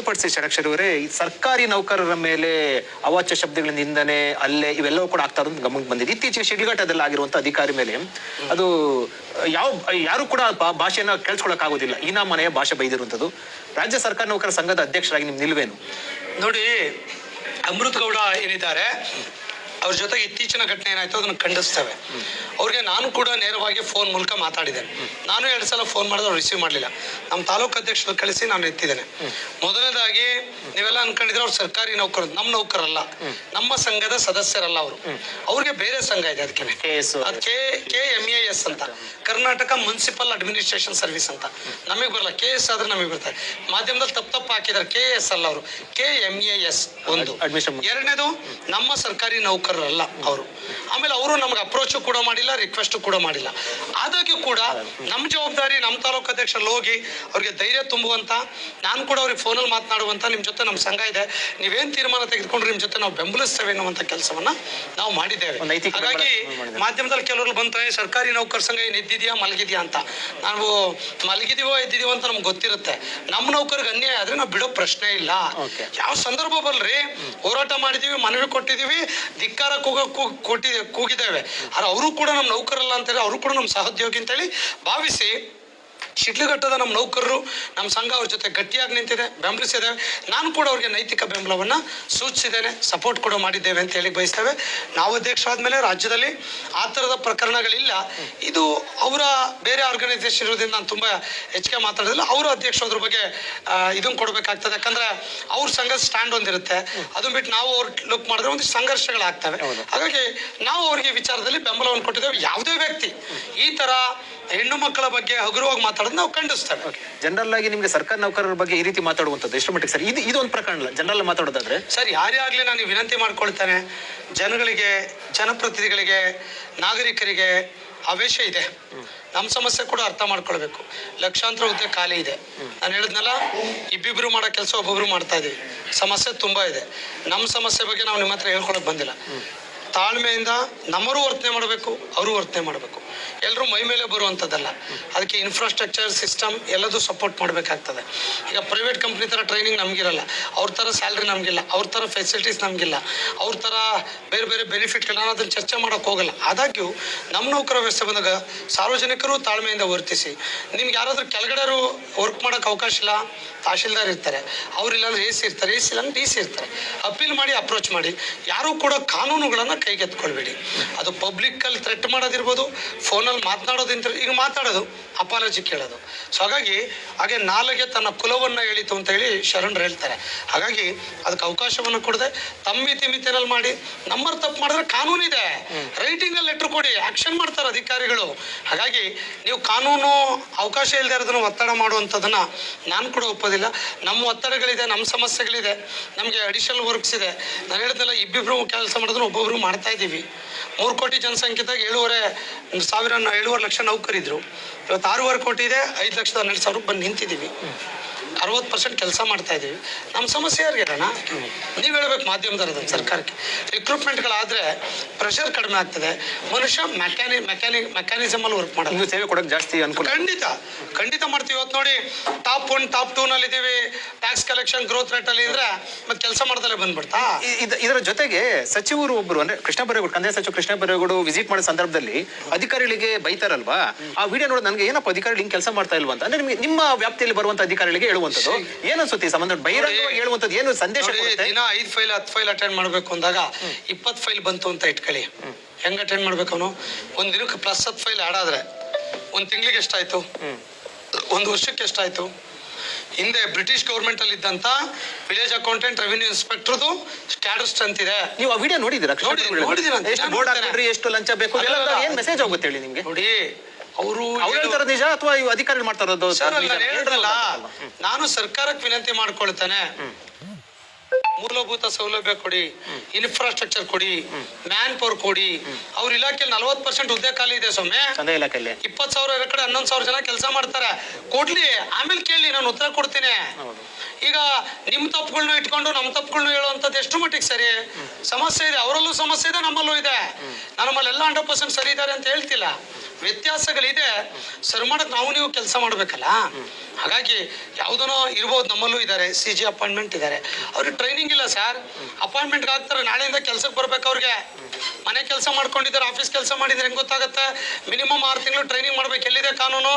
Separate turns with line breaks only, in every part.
ಸ್ಪಷ್ಟಪಡಿಸಿ ಷಡಕ್ಷರಿ ಅವರೇ, ಈ ಸರ್ಕಾರಿ ನೌಕರರ ಮೇಲೆ ಅವಾಚ್ಯ ಶಬ್ದಗಳಿಂದ ನಿಂದನೆ, ಅಲ್ಲೇ ಇವೆಲ್ಲವೂ ಕೂಡ ಆಗ್ತಾ ಇರೋದು ಗಮನಕ್ಕೆ ಬಂದಿದೆ. ಇತ್ತೀಚೆಗೆ ಶಿಡ್ಲಘಟ್ಟದಲ್ಲಿ ಆಗಿರುವಂತ ಅಧಿಕಾರಿ ಮೇಲೆ ಅದು ಯಾರು ಕೂಡ ಭಾಷೆಯನ್ನ ಕೇಳಿಸ್ಕೊಳಕ್ ಆಗೋದಿಲ್ಲ, ಈ ಮನೆಯ ಭಾಷೆ ಬೈದಿರುವಂತದ್ದು. ರಾಜ್ಯ ಸರ್ಕಾರಿ ನೌಕರರ ಸಂಘದ ಅಧ್ಯಕ್ಷರಾಗಿ ನಿಮ್ ನಿಲ್ವೇನು?
ನೋಡಿ, ಅಮೃತ್ ಗೌಡ ಏನಿದ್ದಾರೆ ಅವ್ರ ಜೊತೆಗೆ ಇತ್ತೀಚಿನ ಘಟನೆ ಏನಾಯ್ತು ಅದನ್ನ ಖಂಡಿಸ್ತೇವೆ. ಅವ್ರಿಗೆ ನಾನು ಕೂಡ ನೇರವಾಗಿ ಫೋನ್ ಮೂಲಕ ಮಾತಾಡಿದ್ದೇನೆ. ನಾನು 2 ಸಲ ಫೋನ್ ಮಾಡಿದ್ರೆ ಅವ್ರು ರಿಸೀವ್ ಮಾಡಲಿಲ್ಲ. ನಮ್ಮ ತಾಲೂಕು ಅಧ್ಯಕ್ಷರು ಕಳಿಸಿ ನಾನು ಎತ್ತಿದ್ದೇನೆ. ಮೊದಲನೇದಾಗಿ ನೀವೆಲ್ಲ ಅನ್ಕೊಂಡಿದ್ರೆ ಅವ್ರು ಸರ್ಕಾರಿ ನೌಕರರು, ನಮ್ಮ ನೌಕರಲ್ಲ, ನಮ್ಮ ಸಂಘದ ಸದಸ್ಯರಲ್ಲ ಅವರು. ಅವ್ರಿಗೆ ಬೇರೆ ಸಂಘ ಇದೆ, ಅದಕ್ಕೆ KMAS ಅಂತ, ಕರ್ನಾಟಕ ಮುನ್ಸಿಪಲ್ ಅಡ್ಮಿನಿಸ್ಟ್ರೇಷನ್ ಸರ್ವಿಸ್ ಅಂತ. ನಮಗೆ ಬರಲ್ಲ, KS ಆದ್ರೆ ನಮಗೆ ಬರ್ತಾರೆ. ಮಾಧ್ಯಮದಲ್ಲಿ ತಪ್ಪು ಹಾಕಿದ್ದಾರೆ, KS ಅಲ್ಲ ಅವರು, KMAS ಒಂದು. ಎರಡನೇದು ನಮ್ಮ ಸರ್ಕಾರಿ ನೌಕರರಲ್ಲ ಅವರು. ಆಮೇಲೆ ಅವರು ನಮ್ಗೆ ಅಪ್ರೋಚ್ ಕೂಡ ಮಾಡಿಲ್ಲ, ರಿಕ್ವೆಸ್ಟ್ ಕೂಡ ಮಾಡಿಲ್ಲ. ಆದಾಗ್ಯೂ ಕೂಡ ನಮ್ಮ ಜವಾಬ್ದಾರಿ, ನಮ್ಮ ತಾಲೂಕು ಅಧ್ಯಕ್ಷರಲ್ಲಿ ಹೋಗಿ ಅವ್ರಿಗೆ ಧೈರ್ಯ ತುಂಬುವಂತ, ನಾನು ಕೂಡ ಅವ್ರಿಗೆ ಫೋನಲ್ಲಿ ಮಾತನಾಡುವಂತ, ನಿಮ್ಮ ಜೊತೆ ನಮ್ಮ ಸಂಘ ಇದೆ, ನೀವೇನ್ ತೀರ್ಮಾನ ತೆಗೆದುಕೊಂಡ್ರೆ ನಿಮ್ಮ ಜೊತೆ ನಾವು ಬೆಂಬಲಿಸ್ತೇವೆ ಅನ್ನುವಂಥ ಕೆಲಸವನ್ನ ನಾವು ಮಾಡಿದ್ದೇವೆ. ಹಾಗಾಗಿ ಮಾಧ್ಯಮದಲ್ಲಿ ಕೆಲವರು ಬಂತಾರೆ, ಸರ್ಕಾರಿ ನೌಕರ ಸಂಘ ಏನ್ ಎದ್ದಿದ್ಯಾ ಮಲಗಿದ್ಯಾ ಅಂತ. ನಾವು ಮಲಗಿದೀವೋ ಎದ್ದಿದೀವೋ ಅಂತ ನಮ್ಗೆ ಗೊತ್ತಿರುತ್ತೆ. ನಮ್ಮ ನೌಕರಿಗೆ ಅನ್ಯಾಯ ಆದ್ರೆ ನಾವು ಬಿಡೋ ಪ್ರಶ್ನೆ ಇಲ್ಲ. ಯಾವ ಸಂದರ್ಭ ಬಲ್ರಿ, ಹೋರಾಟ ಮಾಡಿದೀವಿ, ಮನವಿ ಕೊಟ್ಟಿದೀವಿ, ಧಿಕ್ಕಾರ ಕೂಗಿದ್ದೇವೆ. ಆದ್ರೆ ಅವರು ಕೂಡ ನಮ್ಮ ನೌಕರಲ್ಲ ಅಂತೇಳಿ, ಅವರು ಕೂಡ ನಮ್ಮ ಸಹೋದ್ಯೋಗಿ ಅಂತೇಳಿ ಭಾವಿಸಿ ಶಿಡ್ಲಘಟ್ಟದ ನಮ್ಮ ನೌಕರರು, ನಮ್ಮ ಸಂಘ ಅವ್ರ ಜೊತೆ ಗಟ್ಟಿಯಾಗಿ ನಿಂತಿದೆ, ಬೆಂಬಲಿಸಿದ್ದೇವೆ. ನಾನು ಕೂಡ ಅವ್ರಿಗೆ ನೈತಿಕ ಬೆಂಬಲವನ್ನ ಸೂಚಿಸಿದ್ದೇನೆ, ಸಪೋರ್ಟ್ ಕೂಡ ಮಾಡಿದ್ದೇವೆ ಅಂತ ಹೇಳಿ ಬಯಸ್ತೇವೆ. ನಾವು ಅಧ್ಯಕ್ಷರಾದ್ಮೇಲೆ ರಾಜ್ಯದಲ್ಲಿ ಆ ಥರದ ಪ್ರಕರಣಗಳಿಲ್ಲ. ಇದು ಅವರ ಬೇರೆ ಆರ್ಗನೈಸೇಷನ್ ಇರೋದ್ರಿಂದ ನಾನು ತುಂಬಾ ಹೆಚ್ಚಿಗೆ ಮಾತಾಡೋದಿಲ್ಲ. ಅವರ ಅಧ್ಯಕ್ಷರ ಬಗ್ಗೆ ಇದನ್ನು ಕೊಡಬೇಕಾಗ್ತದೆ. ಯಾಕಂದ್ರೆ ಅವ್ರ ಸಂಘದ ಸ್ಟ್ಯಾಂಡ್ ಒಂದಿರುತ್ತೆ, ಅದನ್ನ ಬಿಟ್ಟು ನಾವು ಅವ್ರ ಲುಕ್ ಮಾಡಿದ್ರೆ ಒಂದಿಷ್ಟು ಸಂಘರ್ಷಗಳಾಗ್ತವೆ. ಹಾಗಾಗಿ ನಾವು ಅವ್ರಿಗೆ ವಿಚಾರದಲ್ಲಿ ಬೆಂಬಲವನ್ನು ಕೊಟ್ಟಿದ್ದೇವೆ. ಯಾವುದೇ ವ್ಯಕ್ತಿ ಈ ತರ ಹೆಣ್ಣು ಮಕ್ಕಳ ಬಗ್ಗೆ ಹಗುರವಾಗಿ ಮಾತಾಡೋದು ನಾವು ಖಂಡಿಸ್ತೇವೆ.
ಜನರಲ್ ಆಗಿ ನಿಮ್ಗೆ ಸರ್ಕಾರಿ ನೌಕರರ ಬಗ್ಗೆ ಈ ರೀತಿ ಮಾತಾಡುವಂಥದ್ದು ಎಷ್ಟು ಮಟ್ಟಿಗೆ ಸರ್? ಇದೊಂದು ಪ್ರಕರಣ ಅಲ್ಲ, ಜನರಲ್ ಮಾತಾಡೋದಾದ್ರೆ
ಸರ್. ಯಾರೇ ಆಗ್ಲಿ ನಾನು ವಿನಂತಿ ಮಾಡ್ಕೊಳ್ತೇನೆ, ಜನಗಳಿಗೆ, ಜನಪ್ರತಿನಿಧಿಗಳಿಗೆ, ನಾಗರಿಕರಿಗೆ ಆವೇಶ ಇದೆ. ನಮ್ಮ ಸಮಸ್ಯೆ ಕೂಡ ಅರ್ಥ ಮಾಡ್ಕೊಳ್ಬೇಕು. ಲಕ್ಷಾಂತರ ಹುದ್ದೆ ಖಾಲಿ ಇದೆ. ನಾನು ಹೇಳಿದ್ನಲ್ಲ, ಇಬ್ಬಿಬ್ರು ಮಾಡೋ ಕೆಲಸ ಒಬ್ಬೊಬ್ರು ಮಾಡ್ತಾ ಇದೀವಿ. ಸಮಸ್ಯೆ ತುಂಬಾ ಇದೆ. ನಮ್ಮ ಸಮಸ್ಯೆ ಬಗ್ಗೆ ನಾವು ನಿಮ್ಮ ಹತ್ರ ಹೇಳ್ಕೊಳಕ್ ಬಂದಿಲ್ಲ. ತಾಳ್ಮೆಯಿಂದ ನಮ್ಮರು ವರ್ತನೆ ಮಾಡಬೇಕು, ಅವರು ವರ್ತನೆ ಮಾಡಬೇಕು. ಎಲ್ಲರೂ ಮೈ ಮೇಲೆ ಬರುವಂಥದ್ದಲ್ಲ. ಅದಕ್ಕೆ ಇನ್ಫ್ರಾಸ್ಟ್ರಕ್ಚರ್, ಸಿಸ್ಟಮ್ ಎಲ್ಲದೂ ಸಪೋರ್ಟ್ ಮಾಡಬೇಕಾಗ್ತದೆ. ಈಗ ಪ್ರೈವೇಟ್ ಕಂಪ್ನಿ ಥರ ಟ್ರೈನಿಂಗ್ ನಮಗಿರಲ್ಲ, ಅವ್ರ ಥರ ಸ್ಯಾಲ್ರಿ ನಮಗಿಲ್ಲ, ಅವ್ರ ಥರ ಫೆಸಿಲಿಟೀಸ್ ನಮಗಿಲ್ಲ, ಅವ್ರ ಥರ ಬೇರೆ ಬೇರೆ ಬೆನಿಫಿಟ್ಗಳು. ನಾನು ಅದನ್ನು ಚರ್ಚೆ ಮಾಡೋಕ್ಕೆ ಹೋಗಲ್ಲ. ಆದಾಗ್ಯೂ ನಮ್ಮ ನೌಕರ ವ್ಯವಸ್ಥೆ ಬಂದಾಗ ಸಾರ್ವಜನಿಕರು ತಾಳ್ಮೆಯಿಂದ ವರ್ತಿಸಿ. ನಿಮ್ಗೆ ಯಾರಾದ್ರೂ ಕೆಳಗಡೆ ವರ್ಕ್ ಮಾಡೋಕ್ಕೆ ಅವಕಾಶ ಇಲ್ಲ, ತಹಶೀಲ್ದಾರ್ ಇರ್ತಾರೆ, ಅವ್ರಿಲ್ಲಾಂದ್ರೆ AC ಇರ್ತಾರೆ, AC ಇಲ್ಲ DC ಇರ್ತಾರೆ. ಅಪೀಲ್ ಮಾಡಿ, ಅಪ್ರೋಚ್ ಮಾಡಿ. ಯಾರೂ ಕೂಡ ಕಾನೂನುಗಳನ್ನು ಕೈಗೆತ್ಕೊಳ್ಬೇಡಿ. ಅದು ಪಬ್ಲಿಕ್ಕಲ್ಲಿ ಥ್ರೆಟ್ ಮಾಡೋದಿರ್ಬೋದು, ಫೋನಲ್ಲಿ ಮಾತನಾಡೋದಿಂತ, ಈಗ ಮಾತಾಡೋದು ಅಪಾಲಜಿ ಕೇಳೋದು. ಸೊ ಹಾಗೆ ನಾಲಿಗೆ ತನ್ನ ಕುಲವನ್ನು ಹೇಳಿತು ಅಂತ ಹೇಳಿ ಶರಣರು ಹೇಳ್ತಾರೆ. ಹಾಗಾಗಿ ಅದಕ್ಕೆ ಅವಕಾಶವನ್ನು ಕೊಡದೆ ತಮ್ಮ ಮಿತಿನಲ್ಲಿ ಮಾಡಿ. ನಂಬರ್ ತಪ್ಪು ಮಾಡಿದ್ರೆ ಕಾನೂನಿದೆ, ರೈಟಿಂಗಲ್ಲಿ ಲೆಟ್ರ್ ಕೊಡಿ, ಆಕ್ಷನ್ ಮಾಡ್ತಾರೆ ಅಧಿಕಾರಿಗಳು. ಹಾಗಾಗಿ ನೀವು ಕಾನೂನು ಅವಕಾಶ ಇಲ್ಲದೆ ಇರೋದನ್ನು ಒತ್ತಡ ಮಾಡುವಂಥದ್ದನ್ನ ನಾನು ಕೂಡ ಒಪ್ಪೋದಿಲ್ಲ. ನಮ್ಮ ಒತ್ತಡಗಳಿದೆ, ನಮ್ಮ ಸಮಸ್ಯೆಗಳಿದೆ, ನಮಗೆ ಅಡಿಷನಲ್ ವರ್ಕ್ಸ್ ಇದೆ. ನಾನು ಹೇಳಿದ್ನಲ್ಲ, ಇಬ್ಬಿಬ್ರು ಕೆಲಸ ಮಾಡೋದನ್ನ ಒಬ್ಬೊಬ್ರು ಮಾಡ್ತಾ ಇದ್ದೀವಿ. 3 ಕೋಟಿ ಜನಸಂಖ್ಯೆದಾಗ 7,500 ಲಕ್ಷ ನೌಕರಿದ್ರು. ಇವತ್ತು 6.5 ಕೋಟಿ ಇದೆ, 5,12,000 ಬಂದು ನಿಂತಿದ್ದೀವಿ. 60% ಕೆಲಸ ಮಾಡ್ತಾ ಇದೀವಿ. ನಮ್ಮ ಸಮಸ್ಯೆ ಯಾರಿಗೆ ಹೇಳೋಣ? ನೀವು ಹೇಳ್ಬೇಕು ಮಾಧ್ಯಮದವ್ರದ್ದು. ಸರ್ಕಾರಕ್ಕೆ ರಿಕ್ರೂಟ್ಮೆಂಟ್ಗಳಾದ್ರೆ ಪ್ರೆಷರ್ ಕಡಿಮೆ ಆಗ್ತದೆ. ಮನುಷ್ಯ ಮೆಕ್ಯಾನಿಸಮ್ ಅಲ್ಲಿ ವರ್ಕ್ ಮಾಡೋದು,
ಸೇವೆ ಕೊಡೋಕೆ ಜಾಸ್ತಿ ಅನುಕೂಲ.
ಖಂಡಿತ ಮಾಡ್ತೀವಿ. ಇವತ್ತು ನೋಡಿ, ಟಾಪ್ 1 ಟಾಪ್ 2 ನಲ್ಲಿ ಇದೀವಿ. ಟ್ಯಾಕ್ಸ್ ಕಲೆಕ್ಷನ್ ಗ್ರೋತ್ ರೇಟ್ ಅಲ್ಲಿ ಇದ್ರೆ ಮತ್ತೆ ಕೆಲಸ ಮಾಡ್ದಲ್ಲೇ ಬಂದ್ಬಿಡ್ತಾ.
ಇದರ ಜೊತೆಗೆ ಸಚಿವರು ಒಬ್ಬರು, ಅಂದ್ರೆ ಕೃಷ್ಣ ಬೈರೇಗೌಡ, ಕಂದಾಯ ಸಚಿವ ಕೃಷ್ಣ ಬೈರೇಗೌಡ ವಿಸಿಟ್ ಮಾಡೋ ಸಂದರ್ಭದಲ್ಲಿ ಅಧಿಕಾರಿಗಳಿಗೆ ಬೈತಾರಲ್ವಾ, ಆ ವಿಡಿಯೋ ನೋಡಿ ನನಗೆ ಏನಪ್ಪ ಅಧಿಕಾರಿಗಳು ಹಿಂಗೆ ಕೆಲಸ ಮಾಡ್ತಾ ಇಲ್ವಾ ಅಂತ. ಅಂದ್ರೆ ನಿಮ್ಮ ವ್ಯಾಪ್ತಿಯಲ್ಲಿ ಬರುವಂತ ಅಧಿಕಾರಿಗಳಿಗೆ ಹೇಳುವಂಥದ್ದು ಏನು ಅನ್ಸುತ್ತೆ ಈ ಸಂಬಂಧ? ಬಹಿರಂಗವಾಗಿ ಹೇಳುವಂಥದ್ದು ಏನು ಸಂದೇಶ?
ದಿನ 5 ಫೈಲ್ 10 ಫೈಲ್ ಅಟೆಂಡ್ ಮಾಡ್ಬೇಕು ಅಂದಾಗ 20 ಫೈಲ್ ಬಂತು ಅಂತ ಇಟ್ಕೊಳ್ಳಿ. ಹೆಂಗ್ ಅಟೆಂಡ್ ಮಾಡ್ಬೇಕು ಅವನು? ಒಂದ್ ದಿನಕ್ಕೆ +10 ಫೈಲ್ ಆಡ್ ಆದ್ರೆ 1 ತಿಂಗಳಿಗೆ ಎಷ್ಟಾಯ್ತು? 1 ವರ್ಷಕ್ಕೆ ಎಷ್ಟಾಯ್ತು? ಹಿಂದೆ ಬ್ರಿಟಿಷ್ ಗೌರ್ಮೆಂಟ್ ಅಲ್ಲಿ ಇದ್ದಂತ ವಿಲೇಜ್ ಅಕೌಂಟೆಂಟ್, ರೆವಿನ್ಯೂ ಇನ್ಸ್ಪೆಕ್ಟರ್ದು ಸ್ಟ್ಯಾಟಸ್ ಅಂತಿದೆ.
ನೀವು ಆ ವಿಡಿಯೋ ನೋಡಿದಿರಾ? ಎಷ್ಟು ಬೋರ್ಡ್ ಹಾಕಿದ್ರಿ, ಎಷ್ಟು ಲಂಚ ಬೇಕು, ಏನ್ ಮೆಸೇಜ್ ಹೋಗುತ್ತೆ ಹೇಳಿ ನಿಮ್ಗೆ?
ನೋಡಿ, ಅವರು
ಹೇಳ್ತಾರ ನಿಜ ಅಥವಾ ಅಧಿಕಾರಿಗಳು ಮಾಡ್ತಾರದು?
ನಾನು ಸರ್ಕಾರಕ್ಕೆ ವಿನಂತಿ ಮಾಡ್ಕೊಳ್ತೇನೆ, ಮೂಲಭೂತ ಸೌಲಭ್ಯ ಕೊಡಿ, ಇನ್ಫ್ರಾಸ್ಟ್ರಕ್ಚರ್ ಕೊಡಿ, ಮ್ಯಾನ್ ಪವರ್ ಕೊಡಿ. ಅವ್ರ ಇಲಾಖೆಯಲ್ಲಿ 40% ಹುದ್ದೆ ಖಾಲಿ ಇದೆ ಸ್ವಾಮಿ.
ಕಂದಾಯ ಇಲಾಖೆಯಲ್ಲಿ
20,000 ಇರೋ ಕಡೆ 11,000 ಜನ ಕೆಲಸ ಮಾಡ್ತಾರೆ. ಕೊಡ್ಲಿ, ಆಮೇಲೆ ಕೇಳಿ, ನಾನು ಉತ್ತರ ಕೊಡ್ತೀನಿ. ಈಗ ನಿಮ್ ತಪ್ಪುಗಳನ್ನ ಇಟ್ಕೊಂಡು ನಮ್ಮ ತಪ್ಪುಗಳನ್ನ ಹೇಳುವಂಥದ್ದು ಎಷ್ಟು ಮಟ್ಟಿಗೆ ಸರಿ? ಸಮಸ್ಯೆ ಇದೆ, ಅವರಲ್ಲೂ ಸಮಸ್ಯೆ ಇದೆ, ನಮ್ಮಲ್ಲೂ ಇದೆ. ನಮ್ಮಲ್ಲೆಲ್ಲ 100% ಸರಿ ಇದ್ದಾರೆ ಅಂತ ಹೇಳ್ತಿಲ್ಲ, ವ್ಯತ್ಯಾಸಗಳಿದೆ. ಸರಿ ಮಾಡಕ್ ನಾವು ನೀವು ಕೆಲಸ ಮಾಡ್ಬೇಕಲ್ಲ. ಹಾಗಾಗಿ ಯಾವುದನೋ ಇರ್ಬೋದು, ನಮ್ಮಲ್ಲೂ ಇದ್ದಾರೆ, CG ಅಪಾಯಿಂಟ್ಮೆಂಟ್ ಇದ್ದಾರೆ. ಅವ್ರಿಗೆ ಟ್ರೈನಿಂಗ್ ಇಲ್ಲ ಸರ್. ಅಪಾಯಿಂಟ್ಮೆಂಟ್ಗೆ ಆಗ್ತಾರೆ, ನಾಳೆಯಿಂದ ಕೆಲ್ಸಕ್ಕೆ ಬರ್ಬೇಕು. ಅವ್ರಿಗೆ ಮನೆ ಕೆಲಸ ಮಾಡ್ಕೊಂಡಿದ್ದಾರೆ, ಆಫೀಸ್ ಕೆಲಸ ಮಾಡಿದ್ರೆ ಹೆಂಗ್ ಗೊತ್ತಾಗುತ್ತೆ? ಮಿನಿಮಮ್ 6 ತಿಂಗಳು ಟ್ರೈನಿಂಗ್ ಮಾಡ್ಬೇಕು. ಎಲ್ಲಿದೆ ಕಾನೂನು?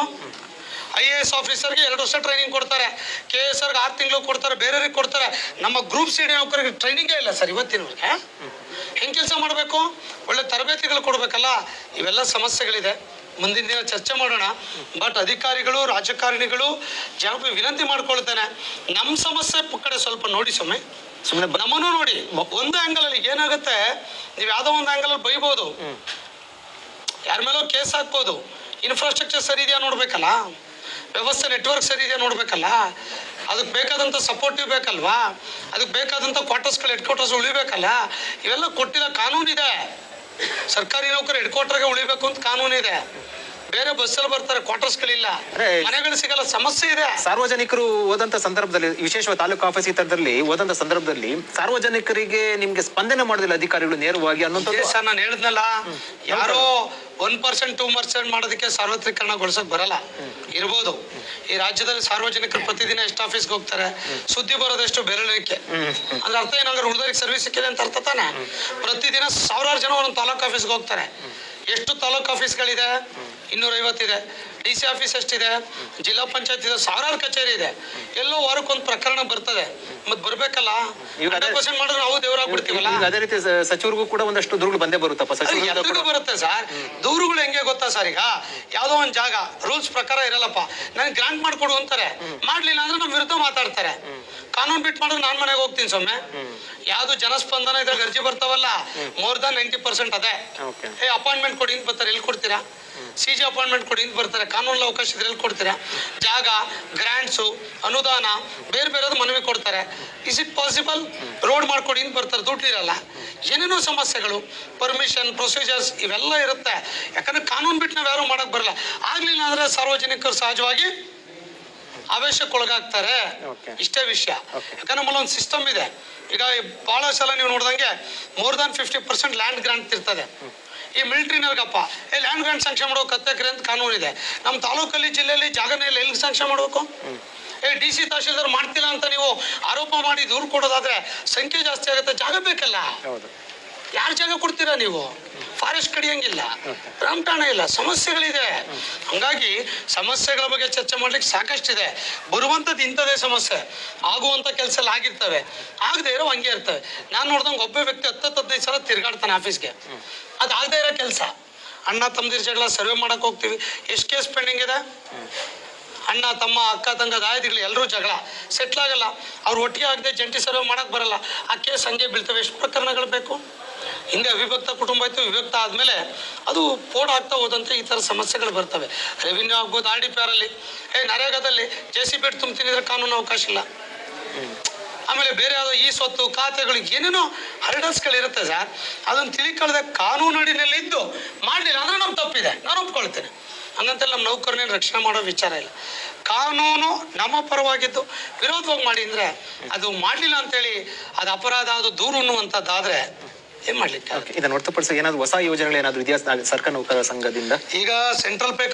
IAS ಆಫೀಸರ್ಗೆ 2 ವರ್ಷ ಟ್ರೈನಿಂಗ್ ಕೊಡ್ತಾರೆ, KSRಗೆ 6 ತಿಂಗಳು ಕೊಡ್ತಾರೆ, ಬೇರೆಯವ್ರಿಗೆ ಕೊಡ್ತಾರೆ. ನಮ್ಮ ಗ್ರೂಪ್ CD ನೌಕರಿಗೆ ಟ್ರೈನಿಂಗೇ ಇಲ್ಲ ಸರ್ ಇವತ್ತಿನವರೆಗೆ. ಹೆಂಗೆ ಕೆಲಸ ಮಾಡಬೇಕು? ಒಳ್ಳೆ ತರಬೇತಿಗಳು ಕೊಡಬೇಕಲ್ಲ. ಇವೆಲ್ಲ ಸಮಸ್ಯೆಗಳಿದೆ, ಮುಂದಿನ ದಿನ ಚರ್ಚೆ ಮಾಡೋಣ. ಬಟ್ ಅಧಿಕಾರಿಗಳು, ರಾಜಕಾರಣಿಗಳು ವಿನಂತಿ ಮಾಡ್ಕೊಳ್ತೇನೆ, ನಮ್ಮ ಸಮಸ್ಯೆ ಕಡೆ ಸ್ವಲ್ಪ ನೋಡಿ ಸ್ವಾಮಿ.
ಸುಮ್ಮನೆ
ನಮ್ಮನ್ನು ನೋಡಿ. ಒಂದು ಆಂಗಲ್ ಅಲ್ಲಿ ಏನಾಗುತ್ತೆ, ನೀವು ಯಾವುದೋ ಒಂದು ಆಂಗಲ್ ಅಲ್ಲಿ ಬೈಬೋದು, ಯಾರ ಮೇಲೋ ಕೇಸ್ ಹಾಕ್ಬೋದು. ಇನ್ಫ್ರಾಸ್ಟ್ರಕ್ಚರ್ ಸರಿ ಇದೆಯಾ ನೋಡ್ಬೇಕಲ್ಲ, ವ್ಯವಸ್ಥೆ ನೆಟ್ವರ್ಕ್ ಸರಿ ಇದೆಯಾ ನೋಡ್ಬೇಕಲ್ಲ, ಅದಕ್ಕೆ ಬೇಕಾದಂಥ ಸಪೋರ್ಟಿವ್ ಬೇಕಲ್ವಾ, ಅದಕ್ಕೆ ಬೇಕಾದಂಥ ಕ್ವಾರ್ಟರ್ಸ್ಗಳು, ಹೆಡ್ ಕ್ವಾರ್ಟರ್ಸ್ ಉಳಿಬೇಕಲ್ಲ. ಇವೆಲ್ಲ ಕೊಟ್ಟಿಲ್ಲ. ಕಾನೂನಿದೆ, ಸರ್ಕಾರಿ ನೌಕರಿ ಹೆಡ್ ಕ್ವಾರ್ಟರ್ಗೆ ಉಳಿಬೇಕು ಅಂತ ಕಾನೂನಿದೆ. ಬೇರೆ ಬಸ್ಸಲ್ಲಿ ಬರ್ತಾರೆ, ಕ್ವಾರ್ಟರ್ಸ್ಗಳಿಲ್ಲ, ಮನೆಗಳು ಸಿಗಲ್ಲ, ಸಮಸ್ಯೆ ಇದೆ.
ಸಾರ್ವಜನಿಕರು ಹೋದಂತ ಸಂದರ್ಭದಲ್ಲಿ, ವಿಶೇಷವಾಗಿ ತಾಲೂಕು ಆಫೀಸ್ ಈ ತರದಲ್ಲಿ ಹೋದಂತ ಸಂದರ್ಭದಲ್ಲಿ ಸಾರ್ವಜನಿಕರಿಗೆ ನಿಮ್ಗೆ ಸ್ಪಂದನೆ ಮಾಡೋದಿಲ್ಲ ಅಧಿಕಾರಿಗಳು ನೇರವಾಗಿ ಅನ್ನೋದು.
ಸರ್, ನಾನು ಹೇಳಿದ್ನಲ್ಲ, ಯಾರೋ 1% 2% ಮಾಡೋದಕ್ಕೆ ಸಾರ್ವತ್ರೀಕರಣಗೊಳಿಸಕ್ ಬರಲ್ಲ. ಇರ್ಬೋದು. ಈ ರಾಜ್ಯದಲ್ಲಿ ಸಾರ್ವಜನಿಕರು ಪ್ರತಿದಿನ ಎಷ್ಟು ಆಫೀಸ್ಗೆ ಹೋಗ್ತಾರೆ? ಸುದ್ದಿ ಬರೋದೆಷ್ಟು ಬೆರಳಿಕೆ. ಅದ್ರ ಅರ್ಥ ಏನಾದ್ರು ಉಳಿದವರಿಗೆ ಸರ್ವಿಸ್ ಸಿಕ್ಕಿದೆ ಅಂತ ಅರ್ಥ ತಾನೆ? ಪ್ರತಿದಿನ 1000 ಜನ ಒಂದೊಂದು ತಾಲೂಕು ಆಫೀಸ್ಗೆ ಹೋಗ್ತಾರೆ. ಎಷ್ಟು ತಾಲೂಕು ಆಫೀಸ್ಗಳಿದೆ? 250 ಇದೆ. DC ಆಫೀಸ್ ಎಷ್ಟಿದೆ? ಜಿಲ್ಲಾ ಪಂಚಾಯತ್ ಇದೆ, 1000 ಕಚೇರಿ ಇದೆ. ಎಲ್ಲೋ ವಾರಕ್ಕೊಂದು ಪ್ರಕರಣ ಬರ್ತದೆ, ಮತ್ತೆ ಬರ್ಬೇಕಲ್ಲ. 100% ಮಾಡಿದ್ರೆ ನಾವು ದೇವರಾಗ್ಬಿಡ್ತೀವಲ್ಲ.
ಅದೇ ರೀತಿ ಸಚಿವರಿಗೂ ಕೂಡ ಒಂದಷ್ಟು ದೂರುಗಳು ಬಂದೇ ಬರುತ್ತಪ್ಪ.
ಎಲ್ರಿಗೂ ಬರುತ್ತೆ ಸರ್ ದೂರುಗಳು. ಹೆಂಗೆ ಗೊತ್ತಾ ಸರ್, ಈಗ ಯಾವ್ದೋ ಒಂದು ಜಾಗ ರೂಲ್ಸ್ ಪ್ರಕಾರ ಇರಲ್ಲಪ್ಪ, ನನಗೆ ಗ್ರಾಂಟ್ ಮಾಡ್ಕೊಡು ಅಂತಾರೆ. ಮಾಡ್ಲಿಲ್ಲ ಅಂದ್ರೆ ನಮ್ಮ ವಿರುದ್ಧ ಮಾತಾಡ್ತಾರೆ. ಕಾನೂನು ಬಿಟ್ಟು ಮಾಡಿದ್ರೆ ನಾನು ಮನೆಗೆ ಹೋಗ್ತೀನಿ ಸ್ವಾಮಿ. ಯಾವ್ದು ಜನಸ್ಪಂದನ ಇದ್ರಲ್ಲಿ ಅರ್ಜಿ ಬರ್ತಾವಲ್ಲ, ಮೋರ್ ದನ್ 90% ಅದೇ. ಅಪಾಯಿಂಟ್ಮೆಂಟ್ ಕೊಡಿ ಅಂತ ಬರ್ತಾರೆ, ಎಲ್ಲಿ ಕೊಡ್ತೀರಾ? CG ಅಪಾಯಿಂಟ್ಮೆಂಟ್ ಕೊಡಿ ಅಂತ ಬರ್ತಾರೆ, ಕಾನೂನಲ್ಲಿ ಅವಕಾಶ ಇದ್ರೆ ಎಲ್ಲಿ ಕೊಡ್ತೀರಾ? ಜಾಗ, ಗ್ರಾಂಟ್ಸು, ಅನುದಾನ, ಬೇರೆ ಬೇರೆದು ಮನವಿ ಕೊಡ್ತಾರೆ. Is it possible? ರೋಡ್ ಮಾಡ್ಕೊಡಿ ಅಂತ ಬರ್ತಾರೆ, ದುಡ್ಡು ಇರಲ್ಲ. ಏನೇನೋ ಸಮಸ್ಯೆಗಳು, ಪರ್ಮಿಷನ್, ಪ್ರೊಸೀಜರ್ಸ್ ಇವೆಲ್ಲ ಇರುತ್ತೆ. ಯಾಕಂದ್ರೆ ಕಾನೂನು ಬಿಟ್ಟು ನಾವು ಯಾರು ಮಾಡಕ್ ಬರಲ್ಲ. ಆಗ್ಲಿಲ್ಲ ಅಂದ್ರೆ ಸಾರ್ವಜನಿಕರು ಸಹಜವಾಗಿ ಆವೇಶಕ್ಕೊಳಗಾಗ್ತಾರೆ. ಇಷ್ಟೇ ವಿಷಯ. ಯಾಕಂದ್ರೆ ನಮ್ಮಲ್ಲಿ ಒಂದು ಸಿಸ್ಟಮ್ ಇದೆ. ಈಗ ಬಹಳ ಸಲ ನೀವು ನೋಡ್ದಂಗೆ ಮೋರ್ ದನ್ 50% ಲ್ಯಾಂಡ್ ಗ್ರಾಂಟ್ ಇರ್ತದೆ. ಈ ಮಿಲಿಟರಿನವ್ರಿಗಪ್ಪ ಲ್ಯಾಂಡ್ ಗ್ರಾಂಟ್ ಸ್ಯಾಂಕ್ಷನ್ ಮಾಡೋ 10 ಎಕರೆ ಅಂತ ಕಾನೂನು ಇದೆ. ನಮ್ಮ ತಾಲೂಕಲ್ಲಿ, ಜಿಲ್ಲೆಯಲ್ಲಿ ಜಾಗನೇ ಇಲ್ಲ, ಎಲ್ಲಿ ಸ್ಯಾಂಕ್ಷನ್ ಮಾಡಬೇಕು? DC ತಹಶೀಲ್ದಾರ್ ಮಾಡ್ತಿಲ್ಲ ಅಂತ ನೀವು ಆರೋಪ ಮಾಡಿ ದೂರು ಕೊಡೋದಾದ್ರೆ ಸಂಖ್ಯೆ ಜಾಸ್ತಿ ಆಗುತ್ತೆ. ಜಾಗ ಬೇಕಲ್ಲ, ಯಾರು ಜಾಗ ಕೊಡ್ತೀರಾ ನೀವು? ಫಾರೆಸ್ಟ್ ಕಡಿಯಂಗಿಲ್ಲ, ರಾಮಠಾಣ ಇಲ್ಲ, ಸಮಸ್ಯೆಗಳಿದೆ. ಹಂಗಾಗಿ ಸಮಸ್ಯೆಗಳ ಬಗ್ಗೆ ಚರ್ಚೆ ಮಾಡ್ಲಿಕ್ಕೆ ಸಾಕಷ್ಟಿದೆ. ಬರುವಂಥದ್ದು ಇಂಥದೇ ಸಮಸ್ಯೆ, ಆಗುವಂಥ ಕೆಲಸ ಎಲ್ಲ ಆಗಿರ್ತವೆ, ಆಗದೆ ಇರೋ ಹಂಗೆ ಇರ್ತವೆ. ನಾನು ನೋಡ್ದಂಗೆ ಒಬ್ಬ ವ್ಯಕ್ತಿ 10-15 ಸಲ ತಿರ್ಗಾಡ್ತಾನೆ ಆಫೀಸ್ಗೆ. ಅದು ಆಗದೆ ಇರೋ ಕೆಲಸ. ಅಣ್ಣ ತಮ್ಮದಿರ ಜಗಳ ಸರ್ವೆ ಮಾಡಕ್ ಹೋಗ್ತೀವಿ, ಎಷ್ಟು ಕೇಸ್ ಪೆಂಡಿಂಗ್ ಇದೆ? ಅಣ್ಣ ತಮ್ಮ, ಅಕ್ಕ ತಂಗ, ದಾಯದಿಗಳು ಎಲ್ಲರೂ ಜಗಳ ಸೆಟ್ಲ್ ಆಗಲ್ಲ. ಅವ್ರು ಒಟ್ಟಿಗೆ ಆಗದೆ ಜಂಟಿ ಸರ್ವೆ ಮಾಡಕ್ ಬರಲ್ಲ. ಆ ಕೇಸ್ ಹಂಗೆ ಬೀಳ್ತವೆ. ಎಷ್ಟು ಪ್ರಕರಣಗಳು ಬೇಕು? ಹಿಂದೆ ಅವಿಭಕ್ತ ಕುಟುಂಬ ಇತ್ತು, ವಿಭಕ್ತ ಆದ್ಮೇಲೆ ಅದು ಪೋಡ್ ಆಗ್ತಾ ಹೋದಂತೆ ಈ ತರ ಸಮಸ್ಯೆಗಳು ಬರ್ತವೆ. ರೆವಿನ್ಯೂ ಆಗ್ಬೋದು, RDPR ಅಲ್ಲಿ, ನರೇಗಾದಲ್ಲಿ JCB ತುಂಬ್ತೀನಿ ಅಂದ್ರೆ ಕಾನೂನು ಅವಕಾಶ ಇಲ್ಲ. ಆಮೇಲೆ ಬೇರೆ ಯಾವುದೋ ಈ ಸ್ವತ್ತು ಖಾತೆಗಳು ಏನೇನೋ ಹರ್ಡಲ್ಸ್ಗಳಿರುತ್ತೆ ಸರ್. ಅದನ್ನು ತಿಳಿಕೊಳ್ಳದೆ ಕಾನೂನು ಅಡಿನಲ್ಲಿ ಇದ್ದು ಮಾಡಲಿಲ್ಲ ಅಂದ್ರೆ ನಮ್ಮ ತಪ್ಪಿದೆ, ನಾನು ಒಪ್ಕೊಳ್ತೇನೆ. ಹಂಗಂತೇಳಿ ನಮ್ಮ ನೌಕರನೇನು ರಕ್ಷಣೆ ಮಾಡೋ ವಿಚಾರ ಇಲ್ಲ. ಕಾನೂನು ನಮ್ಮ ಪರವಾಗಿದ್ದು ವಿರೋಧವಾಗಿ ಮಾಡಿ ಅಂದ್ರೆ ಅದು ಮಾಡಲಿಲ್ಲ ಅಂತೇಳಿ ಅದು ಅಪರಾಧ, ಅದು ದೂರು ಅನ್ನುವಂಥದ್ದಾದ್ರೆ ಏನ್ ಮಾಡ್ಲಿಕ್ಕೆ?
ಇದನ್ನು ಹೊರತುಪಡಿಸಿ ಏನಾದ್ರು ಹೊಸ ಯೋಜನೆಗಳು ಏನಾದ್ರು ಇದೆಯಾ ಸರ್ಕಾರ ನೌಕರರ ಸಂಘದಿಂದ?
ಈಗ ಸೆಂಟ್ರಲ್ ಪೇ